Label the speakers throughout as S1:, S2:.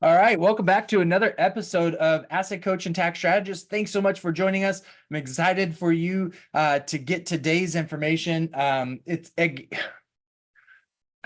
S1: All right, welcome back to another episode of Asset Coach and Tax Strategist. Thanks so much for joining us. I'm excited for you to get today's information. I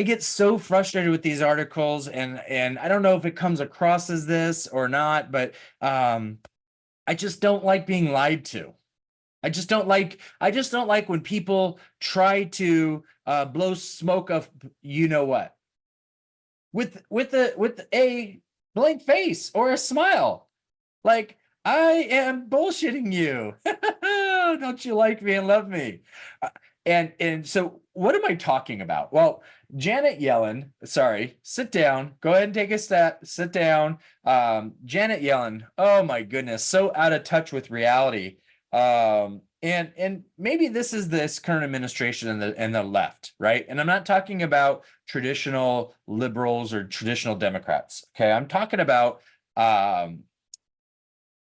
S1: get so frustrated with these articles, and I don't know if it comes across as this or not, but I just don't like being lied to. I just don't like when people try to blow smoke of you know what with a blank face or a smile. Like, I am bullshitting you. Don't you like me and love me? And so what am I talking about? Well, Janet Yellen, sorry, sit down. Go ahead and take a step. Sit down. Janet Yellen, oh my goodness, so out of touch with reality. And maybe this is this current administration and the left, right? And I'm not talking about traditional liberals or traditional Democrats. Okay, I'm talking about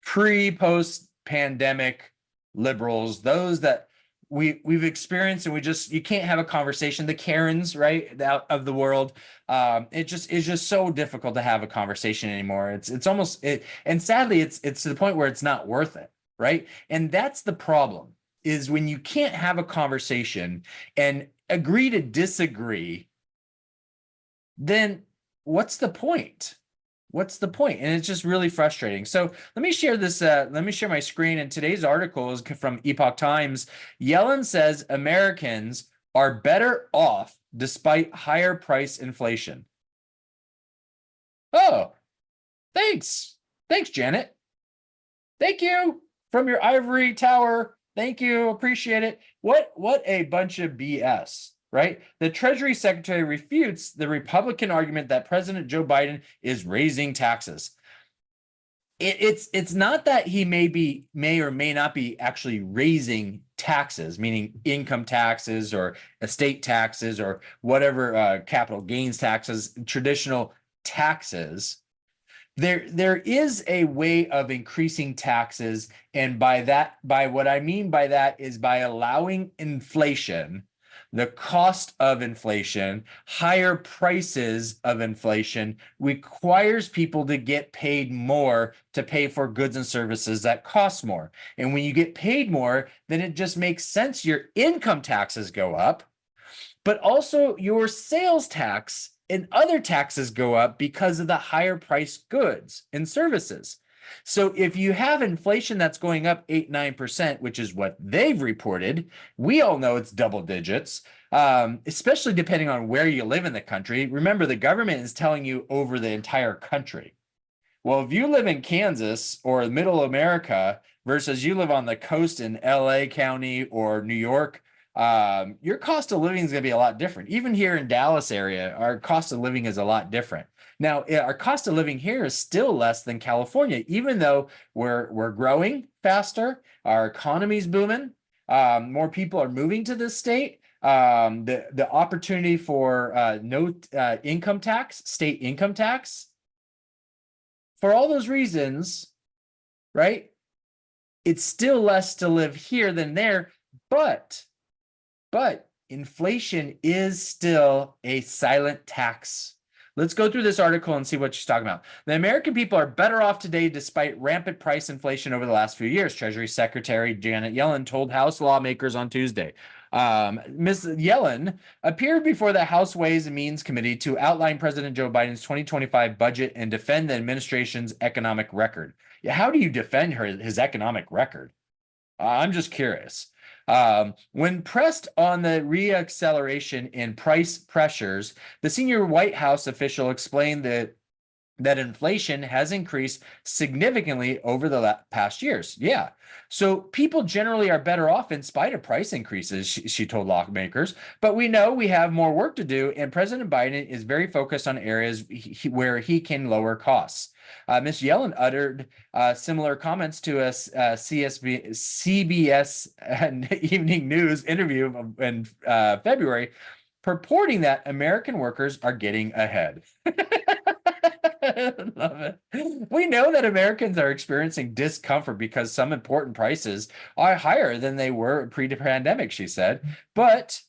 S1: post pandemic liberals, those that we've experienced, and you can't have a conversation. The Karens, right, out of the world. It's just so difficult to have a conversation anymore. It's almost it, and sadly, it's to the point where it's not worth it, right? And that's the problem, is when you can't have a conversation and agree to disagree, then what's the point? What's the point? And it's just really frustrating. So let me share this. Let me share my screen. And today's article is from Epoch Times. Yellen says Americans are better off despite higher price inflation. Oh, thanks. Thanks, Janet. Thank you from your ivory tower. Thank you. Appreciate it. What a bunch of BS. Right? The Treasury Secretary refutes the Republican argument that President Joe Biden is raising taxes. It's not that he may or may not be actually raising taxes, meaning income taxes or estate taxes or whatever, capital gains taxes, traditional taxes. There is a way of increasing taxes, and by what I mean by that is by allowing inflation, the cost of inflation, higher prices of inflation requires people to get paid more to pay for goods and services that cost more. And when you get paid more, then it just makes sense your income taxes go up, but also your sales tax and other taxes go up because of the higher priced goods and services. So if you have inflation that's going up 8-9%, which is what they've reported, we all know it's double digits, especially depending on where you live in the country. Remember, the government is telling you over the entire country. Well, if you live in Kansas or middle America versus you live on the coast in LA County or New York, your cost of living is going to be a lot different. Even here in Dallas area, our cost of living is a lot different. Now, our cost of living here is still less than California, even though we're growing faster, our economy's booming, more people are moving to this state. The opportunity for no income tax, state income tax, for all those reasons, right? It's still less to live here than there, but inflation is still a silent tax. Let's go through this article and see what she's talking about. The American people are better off today despite rampant price inflation over the last few years, Treasury Secretary Janet Yellen told House lawmakers on Tuesday. Ms. Yellen appeared before the House Ways and Means Committee to outline President Joe Biden's 2025 budget and defend the administration's economic record. How do you defend his economic record? I'm just curious. When pressed on the reacceleration in price pressures, the senior White House official explained that inflation has increased significantly over the past years. Yeah. So people generally are better off in spite of price increases, she told lawmakers. But we know we have more work to do, and President Biden is very focused on areas where he can lower costs. Ms. Yellen uttered similar comments to a CBS Evening News interview in February, purporting that American workers are getting ahead. Love it. We know that Americans are experiencing discomfort because some important prices are higher than they were pre-pandemic, she said. But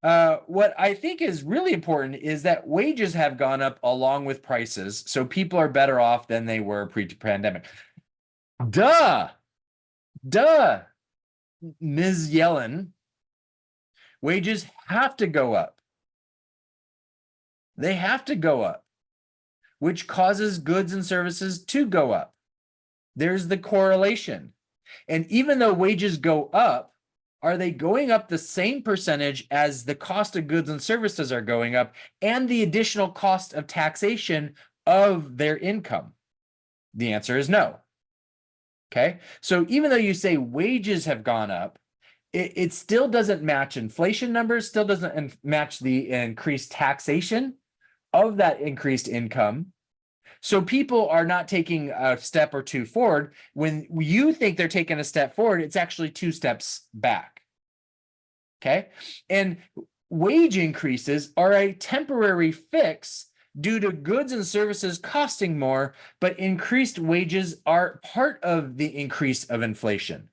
S1: What I think is really important is that wages have gone up along with prices, so people are better off than they were pre-pandemic. Duh, duh, Ms. Yellen, wages have to go up. They have to go up, which causes goods and services to go up. There's the correlation. And even though wages go up, are they going up the same percentage as the cost of goods and services are going up and the additional cost of taxation of their income? The answer is no. Okay, so even though you say wages have gone up, it still doesn't match inflation numbers, still doesn't match the increased taxation of that increased income. So people are not taking a step or two forward. When you think they're taking a step forward, it's actually 2 steps back. Okay. And wage increases are a temporary fix due to goods and services costing more, but increased wages are part of the increase of inflation.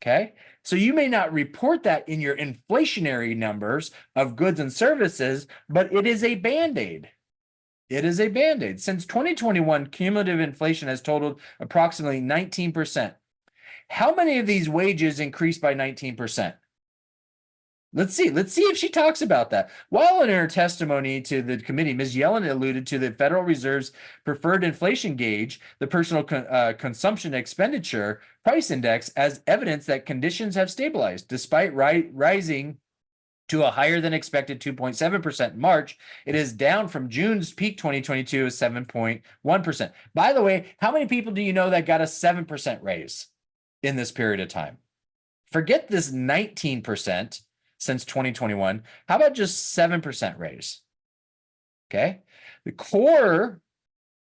S1: Okay. So you may not report that in your inflationary numbers of goods and services, but it is a Band-Aid. It is a Band-Aid. Since 2021, cumulative inflation has totaled approximately 19%. How many of these wages increased by 19%? Let's see if she talks about that. While in her testimony to the committee, Ms. Yellen alluded to the Federal Reserve's preferred inflation gauge, the personal consumption expenditure price index, as evidence that conditions have stabilized despite rising to a higher than expected 2.7% in March. It is down from June's peak 2022 of 7.1%. By the way, how many people do you know that got a 7% raise in this period of time? Forget this 19% since 2021. How about just 7% raise? Okay. The core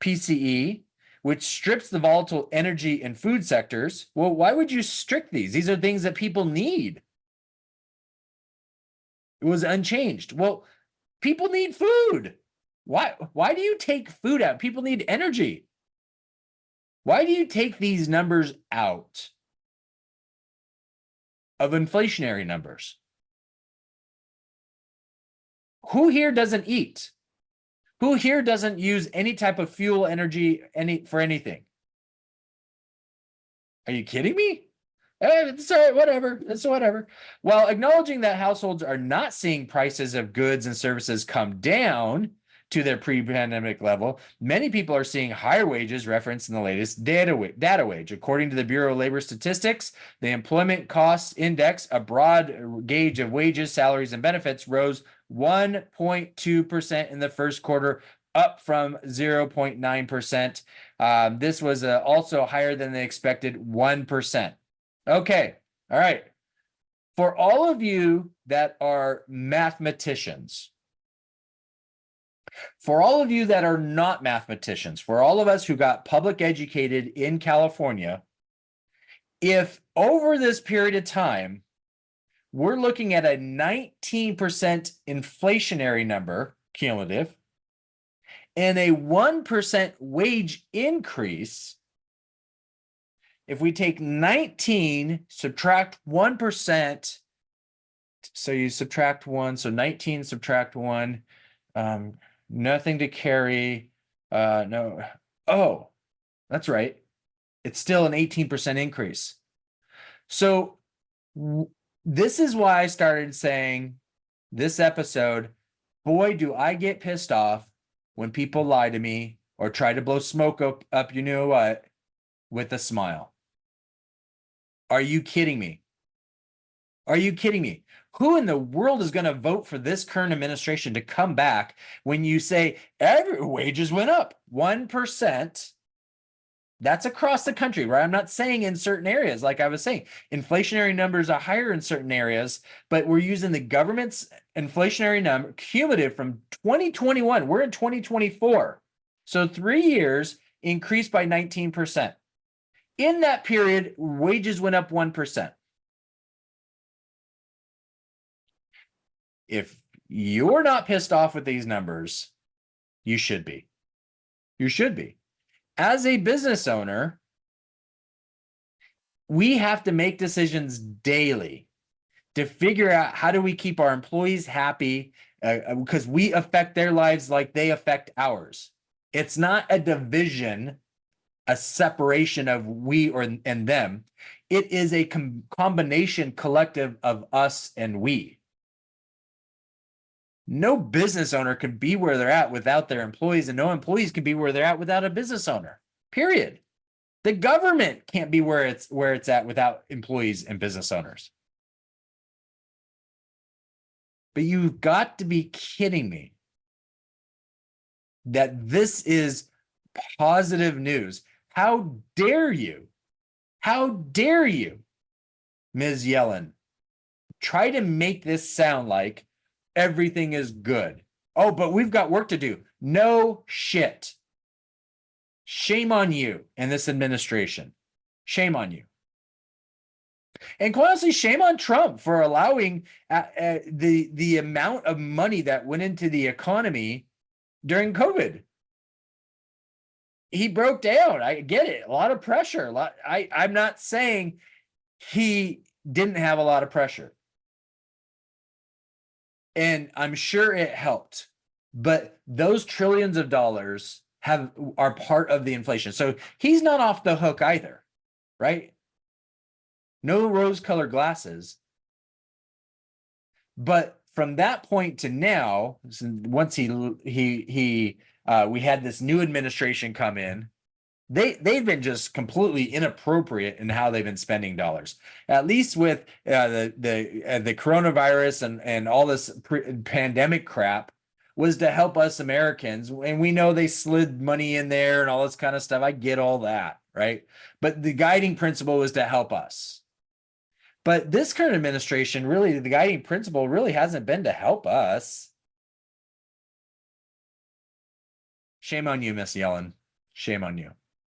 S1: PCE, which strips the volatile energy and food sectors. Well, why would you strip these? These are things that people need. It was unchanged. Well, people need food. Why do you take food out? People need energy. Why do you take these numbers out of inflationary numbers? Who here doesn't eat? Who here doesn't use any type of fuel, energy, for anything? Are you kidding me? It's all right, whatever. It's whatever. While acknowledging that households are not seeing prices of goods and services come down to their pre-pandemic level, many people are seeing higher wages referenced in the latest data wage. According to the Bureau of Labor Statistics, the Employment Cost Index, a broad gauge of wages, salaries, and benefits, rose 1.2% in the first quarter, up from 0.9%. This was also higher than the expected 1%. Okay. All right. For all of you that are mathematicians, for all of you that are not mathematicians, for all of us who got public educated in California, if over this period of time, we're looking at a 19% inflationary number, cumulative, and a 1% wage increase, if we take 19, subtract 1%, so you subtract 1, so 19 subtract 1, nothing to carry, no, oh, that's right. It's still an 18% increase. So this is why I started saying this episode, boy, do I get pissed off when people lie to me or try to blow smoke up you know what, with a smile. Are you kidding me? Are you kidding me? Who in the world is going to vote for this current administration to come back when you say every wages went up 1%? That's across the country, right? I'm not saying in certain areas, like I was saying, inflationary numbers are higher in certain areas, but we're using the government's inflationary number cumulative from 2021. We're in 2024. So 3 years increased by 19%. In that period, wages went up 1%. If you're not pissed off with these numbers, you should be. You should be. As a business owner, we have to make decisions daily to figure out how do we keep our employees happy, because we affect their lives like they affect ours. It's not a division, a separation of we or and them. It is a combination collective of us and we. No business owner can be where they're at without their employees, and no employees can be where they're at without a business owner. Period. The government can't be where it's at without employees and business owners. But you've got to be kidding me that this is positive news. How dare you? How dare you, Ms. Yellen, try to make this sound like everything is good. Oh, but we've got work to do. No shit. Shame on you and this administration. Shame on you. And quite honestly, shame on Trump for allowing the amount of money that went into the economy during COVID. He broke down. I get it. A lot of pressure. I'm not saying he didn't have a lot of pressure. And I'm sure it helped. But those trillions of dollars are part of the inflation. So he's not off the hook either, right? No rose-colored glasses. But from that point to now, once we had this new administration come in, they've been just completely inappropriate in how they've been spending dollars. At least with the coronavirus and all this pandemic crap was to help us Americans. And we know they slid money in there and all this kind of stuff. I get all that, right? But the guiding principle was to help us. But this current administration, really, the guiding principle really hasn't been to help us. Shame on you, Miss Yellen. Shame on you.